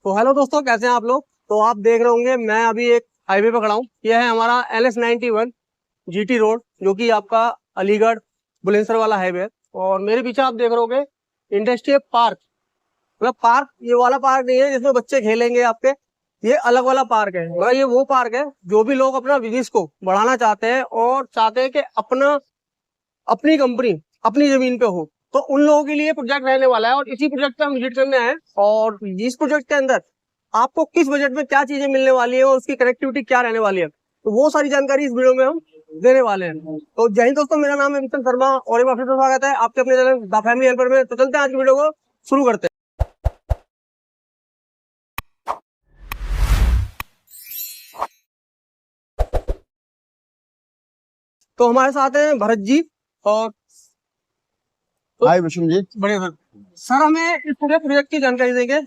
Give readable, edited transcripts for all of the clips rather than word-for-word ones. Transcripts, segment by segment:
तो हेलो दोस्तों, कैसे हैं आप लोग। तो आप देख रहे होंगे मैं अभी एक हाईवे पे खड़ा हूँ। यह है हमारा NS91 GT रोड, जो कि आपका अलीगढ़ बुलंदशहर वाला हाईवे है। और मेरे पीछे आप देख रहे होंगे इंडस्ट्रियल पार्क। मतलब पार्क ये वाला पार्क नहीं है जिसमें बच्चे खेलेंगे आपके, ये अलग वाला पार्क है। मतलब ये वो पार्क है जो भी लोग अपना बिजनेस को बढ़ाना चाहते हैं और चाहते हैं कि अपनी कंपनी अपनी जमीन पे हो, तो उन लोगों के लिए प्रोजेक्ट रहने वाला है। और इसी प्रोजेक्ट पे हम विजिट करने आए। और इस प्रोजेक्ट के अंदर आपको किस बजट में क्या चीजें मिलने वाली है और उसकी कनेक्टिविटी क्या रहने वाली है, तो वो सारी जानकारी इस वीडियो में हम देने वाले हैं। तो जय हिंद दोस्तों, मेरा नाम है विपिन शर्मा और एक बार फिर से स्वागत है आपके अपने चैनल द फैमिली हेल्पर में। तो चलते हैं आज की वीडियो को शुरू करते हैं। तो हमारे साथ हैं भरत जी और हाय विष्णु जी। बढ़िया सर। सर हमें इस पूरे प्रोजेक्ट की जानकारी देंगे।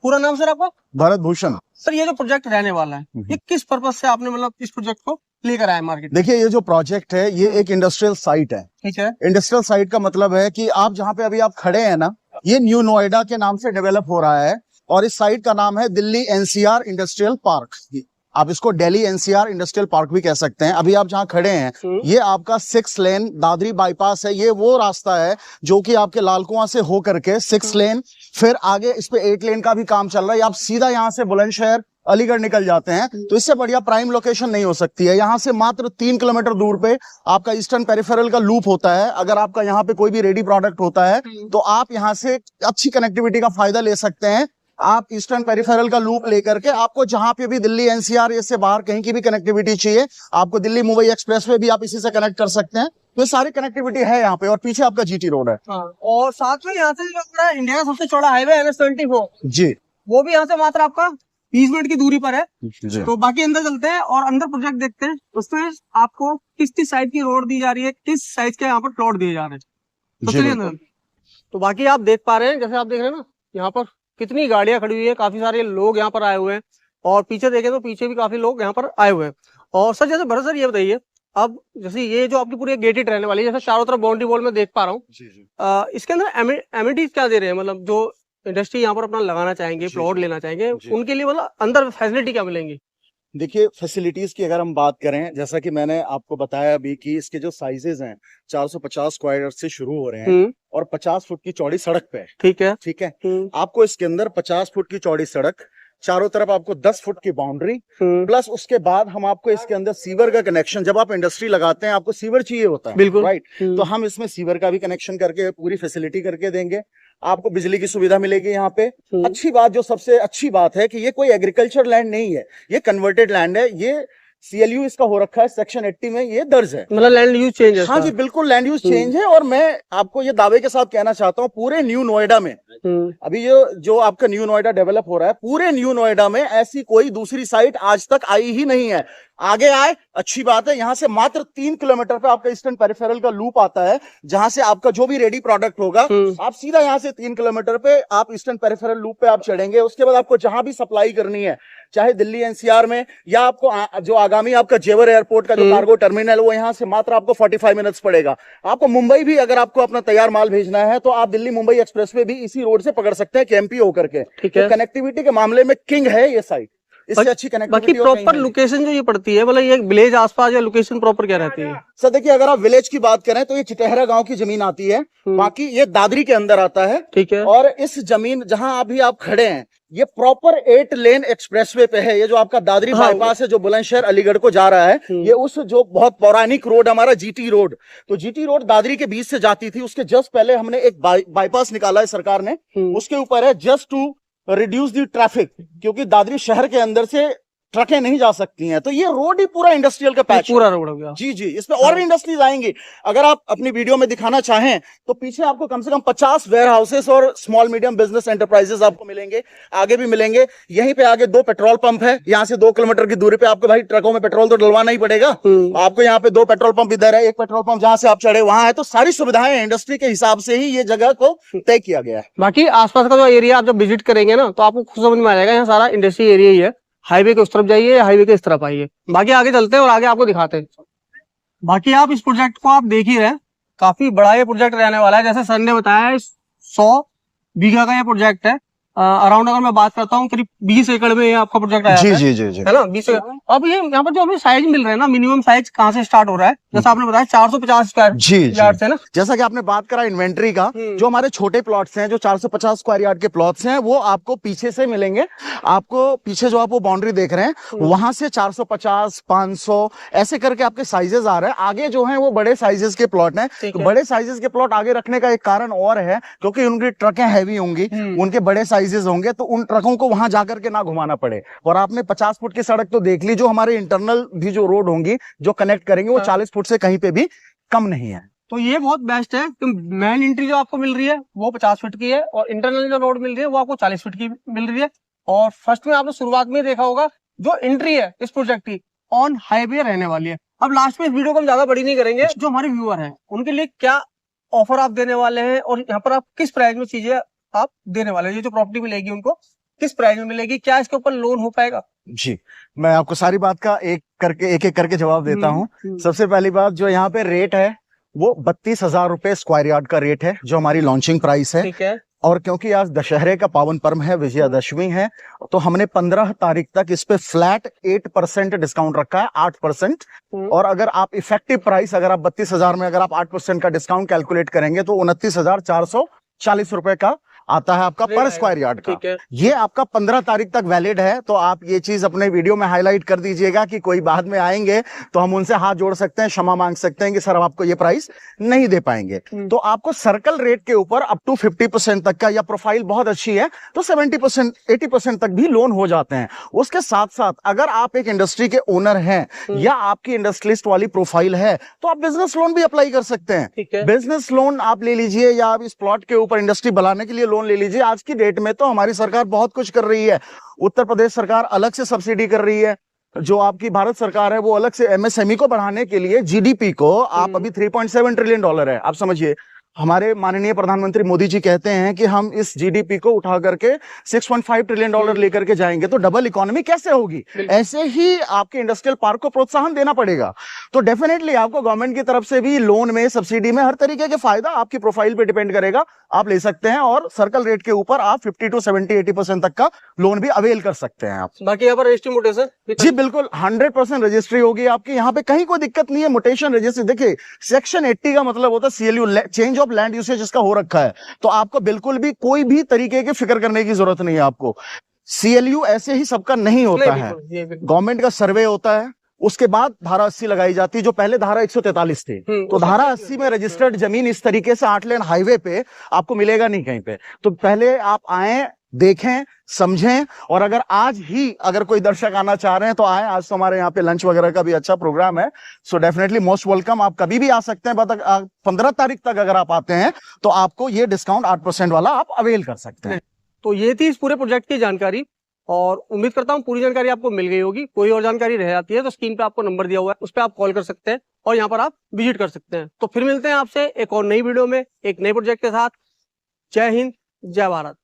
पूरा नाम सर आपका? भरत भूषण। सर ये जो प्रोजेक्ट रहने वाला है ये किस पर्पज से आपने मतलब इस प्रोजेक्ट को लेकर आए मार्केट? देखिए, ये जो प्रोजेक्ट है ये एक इंडस्ट्रियल साइट है। ठीक है। इंडस्ट्रियल साइट का मतलब है कि आप जहाँ पे अभी आप खड़े हैं ना, ये न्यू नोएडा के नाम से डेवलप हो रहा है। और इस साइट का नाम है दिल्ली NCR इंडस्ट्रियल पार्क। आप इसको दिल्ली NCR इंडस्ट्रियल पार्क भी कह सकते हैं। अभी आप जहाँ खड़े हैं ये आपका 6 लेन दादरी बाईपास है। ये वो रास्ता है जो कि आपके लाल कुआं से हो करके 6 लेन, फिर आगे इस पे 8 लेन का भी काम चल रहा है। आप सीधा यहाँ से बुलंदशहर अलीगढ़ निकल जाते हैं, तो इससे बढ़िया प्राइम लोकेशन नहीं हो सकती है। यहाँ से मात्र 3 किलोमीटर दूर पे आपका ईस्टर्न पेरिफेरल का लूप होता है। अगर आपका यहाँ पे कोई भी रेडी प्रोडक्ट होता है तो आप यहाँ से अच्छी कनेक्टिविटी का फायदा ले सकते हैं। आप ईस्टर्न पेरिफेरल का लूप लेकर के आपको जहां पे भी दिल्ली NCR से बाहर कहीं की भी कनेक्टिविटी चाहिए, आपको दिल्ली मुंबई एक्सप्रेसवे भी आप इसी से कनेक्ट कर सकते हैं। तो सारी कनेक्टिविटी है यहाँ पे। और पीछे आपका GT रोड है। और साथ में यहाँ से जो अपना इंडिया का सबसे चौड़ा हाईवे NS24 जी, वो भी यहाँ से मात्र आपका 20 मिनट की दूरी पर है जी। तो बाकी अंदर चलते हैं और अंदर प्रोजेक्ट देखते हैं उसमें आपको किस साइज की रोड दी जा रही है, किस साइज के यहाँ पर प्लॉट दिए जा रहे हैं। तो चलिए अंदर। तो बाकी आप देख पा रहे हैं, जैसे आप देख रहे हैं ना, यहाँ पर कितनी गाड़ियां खड़ी हुई है, काफी सारे लोग यहाँ पर आए हुए हैं। और पीछे देखें तो पीछे भी काफी लोग यहाँ पर आए हुए हैं। और सर जैसे भरत सर ये बताइए, अब जैसे ये जो आपकी पूरी गेटेड रहने वाली है, जैसे चारों तरफ बाउंड्री वॉल में देख पा रहा हूँ, इसके अंदर एमिनिटीज क्या दे रहे हैं? मतलब जो इंडस्ट्री यहाँ पर अपना लगाना चाहेंगे, प्लॉट लेना चाहेंगे, उनके लिए मतलब अंदर फैसिलिटी क्या मिलेंगी? देखिए, फैसिलिटीज की अगर हम बात करें, जैसा कि मैंने आपको बताया अभी कि इसके जो साइजेस हैं 450 स्क्वायर से शुरू हो रहे हैं और 50 फुट की चौड़ी सड़क पे है। ठीक है, ठीक है। आपको इसके अंदर 50 फुट की चौड़ी सड़क, चारों तरफ आपको 10 फुट की बाउंड्री, प्लस उसके बाद हम आपको इसके अंदर सीवर का कनेक्शन, जब आप इंडस्ट्री लगाते हैं आपको सीवर चाहिए होता है, बिल्कुल राइट। तो हम इसमें सीवर का भी कनेक्शन करके पूरी फैसिलिटी करके देंगे। आपको बिजली की सुविधा मिलेगी यहाँ पे। अच्छी बात, जो सबसे अच्छी बात है कि ये कोई एग्रीकल्चर लैंड नहीं है, ये कन्वर्टेड लैंड है। ये CLU इसका हो रखा है, सेक्शन 80 में ये दर्ज है। मतलब लैंड यूज चेंज है। हाँ जी, बिल्कुल लैंड यूज चेंज है। और मैं आपको ये दावे के साथ कहना चाहता हूँ, पूरे न्यू नोएडा में अभी जो आपका न्यू नोएडा डेवलप हो रहा है, पूरे न्यू नोएडा में ऐसी कोई दूसरी साइट आज तक आई ही नहीं है। आगे आए, अच्छी बात है। यहाँ से मात्र 3 किलोमीटर पे आपका ईस्टर्न पेरिफेरल का लूप आता है, जहां से आपका जो भी रेडी प्रोडक्ट होगा आप सीधा यहाँ से 3 किलोमीटर पे आप ईस्टर्न पेरिफेरल लूप पे आप चढ़ेंगे। उसके बाद आपको जहां भी सप्लाई करनी है, चाहे दिल्ली NCR में या आपको जो आगामी आपका जेवर एयरपोर्ट का जो कार्गो टर्मिनल, वो यहाँ से मात्र आपको 45 मिनट्स पड़ेगा। आपको मुंबई भी अगर आपको अपना तैयार माल भेजना है तो आप दिल्ली मुंबई एक्सप्रेसवे भी इसी रोड से पकड़ सकते हैं, KMP होकर के। तो कनेक्टिविटी के मामले में किंग है ये साइट। इससे अच्छी कनेक्टिविटी। बाकी प्रॉपर लोकेशन जो ये पड़ती है, मतलब ये विलेज आसपास या लोकेशन प्रॉपर क्या रहती है? सर देखिए, अगर आप विलेज की बात करें तो ये चिटहरा गांव की जमीन आती है, बाकी ये दादरी के अंदर आता है। ठीक है। और इस जमीन जहां अभी आप खड़े हैं ये प्रॉपर 8 लेन एक्सप्रेसवे पे है। ये जो आपका दादरी बाईपास है जो बुलंदशहर अलीगढ़ को जा रहा है, ये उस जो बहुत पौराणिक रोड हमारा GT रोड, तो GT रोड दादरी के बीच से जाती थी। उसके जस्ट पहले हमने एक बाईपास निकाला है सरकार ने, उसके ऊपर है just to reduce the traffic, क्योंकि दादरी शहर के अंदर से ट्रकें नहीं जा सकती हैं। तो ये रोड ही पूरा इंडस्ट्रियल का पैच, पूरा रोड हो गया। जी जी, इसमें और भी इंडस्ट्रीज आएंगी। अगर आप अपनी वीडियो में दिखाना चाहें तो पीछे आपको कम से कम 50 वेयर हाउसेस और स्मॉल मीडियम बिजनेस एंटरप्राइजेस आपको मिलेंगे, आगे भी मिलेंगे। यहीं पे आगे 2 पेट्रोल पंप है। यहाँ से 2 किलोमीटर की दूरी पे आपको भाई ट्रकों में पेट्रोल तो डलवाना ही पड़ेगा। आपको यहाँ पे 2 पेट्रोल पंप इधर है, 1 पेट्रोल पंप जहाँ से आप चढ़े वहां है। तो सारी सुविधाएं इंडस्ट्री के हिसाब से ही ये जगह को तय किया गया है। बाकी आसपास का जो एरिया आप जब विजिट करेंगे ना तो आपको खुद समझ में आ जाएगा, यहाँ सारा इंडस्ट्री एरिया ही है। हाईवे के उस तरफ जाइए या हाईवे के इस तरफ आइए। बाकी आगे चलते हैं और आगे आपको दिखाते हैं। बाकी आप इस प्रोजेक्ट को आप देख ही रहे हैं, काफी बड़ा ये प्रोजेक्ट रहने वाला है। जैसे सर ने बताया 100 बीघा का ये प्रोजेक्ट है अराउंड अगर मैं बात करता हूँ करीब 20 एकड़ में ये आपका प्रोजेक्ट आया जी है, जी जी जी। है ना 20 एकड़। अब ये यहाँ पर जो हमें साइज मिल रहा है ना, मिनिमम साइज कहाँ से स्टार्ट हो रहा है, जैसा आपने बताया 450 स्क्वायर जी जी। यार्ड से ना। जैसा कि आपने बात करा इन्वेंट्री का, जो हमारे छोटे प्लॉट्स हैं, जो 450 स्क्वायर यार्ड के प्लॉट्स हैं, वो आपको पीछे से मिलेंगे। आपको पीछे जो आप वो बाउंड्री देख रहे हैं, वहां से 450, 500 ऐसे करके आपके साइजेस आ रहे हैं। आगे जो हैं वो बड़े साइजेस के प्लॉट हैं। तो बड़े साइजेस के प्लॉट आगे रखने का एक कारण और है, क्योंकि उनकी ट्रकें हैवी होंगी, उनके बड़े साइजेस होंगे, तो उन ट्रकों को वहां जाकर के ना घुमाना पड़े। और आपने 50 फुट की सड़क तो देख ली, जो हमारे इंटरनल भी जो रोड होंगी जो कनेक्ट करेंगे, वो 40 फुट से कहीं पे भी कम नहीं है। तो ये बहुत बेस्ट है कि मेन एंट्री जो आपको मिल रही है वो 50 फीट की है, और इंटरनल जो रोड मिल रही है वो आपको 40 फीट की मिल रही है। और फर्स्ट में आपने शुरुआत में देखा होगा जो एंट्री है इस प्रोजेक्ट की ऑन हाईवे रहने वाली है। अब लास्ट में इस वीडियो को हम ज्यादा बड़ी नहीं करेंगे, जो हमारे व्यूअर हैं उनके लिए क्या ऑफर आप देने वाले हैं, और यहाँ पर आप किस प्राइस में चीजें आप देने वाले हैं, ये जो प्रॉपर्टी मिलेगी उनको किस प्राइस में मिलेगी, क्या इसके ऊपर लोन हो पाएगा? जी, मैं आपको सारी बात का एक एक करके जवाब देता हूँ। सबसे पहली बात, जो यहाँ पे रेट है वो 32,000 रुपए स्क्वायर यार्ड का रेट है, जो हमारी लॉन्चिंग प्राइस है। ठीक है। और क्योंकि आज दशहरे का पावन पर्व है, विजयादशमी है, तो हमने 15 तारीख तक इस पे फ्लैट 8% डिस्काउंट रखा है, 8%। और अगर आप इफेक्टिव प्राइस, अगर आप 32,000 में अगर आप 8% का डिस्काउंट कैलकुलेट करेंगे, तो 29,440 रुपए का आता है आपका पर स्क्वायर यार्ड का। ये आपका 15 तारीख तक वैलिड है, तो आप ये चीज अपने वीडियो में हाईलाइट कर दीजिएगा कि कोई बाद में आएंगे तो हम उनसे हाथ जोड़ सकते हैं, क्षमा मांग सकते हैं कि सर हम आपको ये प्राइस नहीं दे पाएंगे। तो आपको सर्कल रेट के ऊपर अप टू 50% तक का, या प्रोफाइल बहुत अच्छी है तो 70%, 80% तक भी लोन हो जाते हैं। उसके साथ साथ अगर आप एक इंडस्ट्री के ओनर हैं या आपकी इंडस्ट्रियलिस्ट वाली प्रोफाइल है, तो आप बिजनेस लोन भी अप्लाई कर सकते हैं। बिजनेस लोन आप ले लीजिए, या आप इस प्लॉट के ऊपर इंडस्ट्री बनाने के लिए लोन ले लीजिए। आज की डेट में तो हमारी सरकार बहुत कुछ कर रही है। उत्तर प्रदेश सरकार अलग से सब्सिडी कर रही है, जो आपकी भारत सरकार है वो अलग से एमएसएमई को बढ़ाने के लिए जीडीपी को, आप अभी $3.7 ट्रिलियन है, आप समझिए। हमारे माननीय प्रधानमंत्री मोदी जी कहते हैं कि हम इस जीडीपी को उठा करके $6.5 ट्रिलियन लेकर के जाएंगे, तो डबल इकोनॉमी कैसे होगी? ऐसे ही आपके इंडस्ट्रियल पार्क को प्रोत्साहन देना पड़ेगा। तो डेफिनेटली आपको गवर्नमेंट की तरफ से भी लोन में, सब्सिडी में, हर तरीके के फायदा आपकी प्रोफाइल पे डिपेंड करेगा, आप ले सकते हैं। और सर्कल रेट के ऊपर आप 50 to 70, 80% तक का लोन भी अवेल कर सकते हैं आप। बाकी यहाँ पर रजिस्ट्री मोटेशन? जी बिल्कुल, 100% रजिस्ट्री होगी आपकी। यहाँ पे कहीं कोई दिक्कत नहीं है। मोटेशन रजिस्ट्री देखिए, सेक्शन 80 का मतलब होता है CLU, change of land usage इसका हो रखा है, तो आपको बिल्कुल भी कोई भी तरीके की फिक्र करने की जरूरत नहीं है। आपको सीएलयू ऐसे ही सबका नहीं होता है, गवर्नमेंट का सर्वे होता है, उसके बाद धारा 80 लगाई जाती है, जो पहले धारा 143 थी। तो धारा 80 में रजिस्टर्ड जमीन इस तरीके से 8 लेन हाईवे पे आपको मिलेगा नहीं कहीं पे। तो पहले आप आए, देखें, समझें। और अगर आज ही अगर कोई दर्शक आना चाह रहे हैं तो आए, आज तो हमारे यहाँ पे लंच वगैरह का भी अच्छा प्रोग्राम है। सो डेफिनेटली मोस्ट वेलकम, आप कभी भी आ सकते हैं। बट 15 तारीख तक अगर आप आते हैं तो आपको ये डिस्काउंट 8% वाला आप अवेल कर सकते हैं। तो ये थी इस पूरे प्रोजेक्ट की जानकारी, और उम्मीद करता हूँ पूरी जानकारी आपको मिल गई होगी। कोई और जानकारी रह जाती है तो स्क्रीन पे आपको नंबर दिया हुआ है, उस पर आप कॉल कर सकते हैं और यहाँ पर आप विजिट कर सकते हैं। तो फिर मिलते हैं आपसे एक और नई वीडियो में एक नए प्रोजेक्ट के साथ। जय हिंद, जय भारत।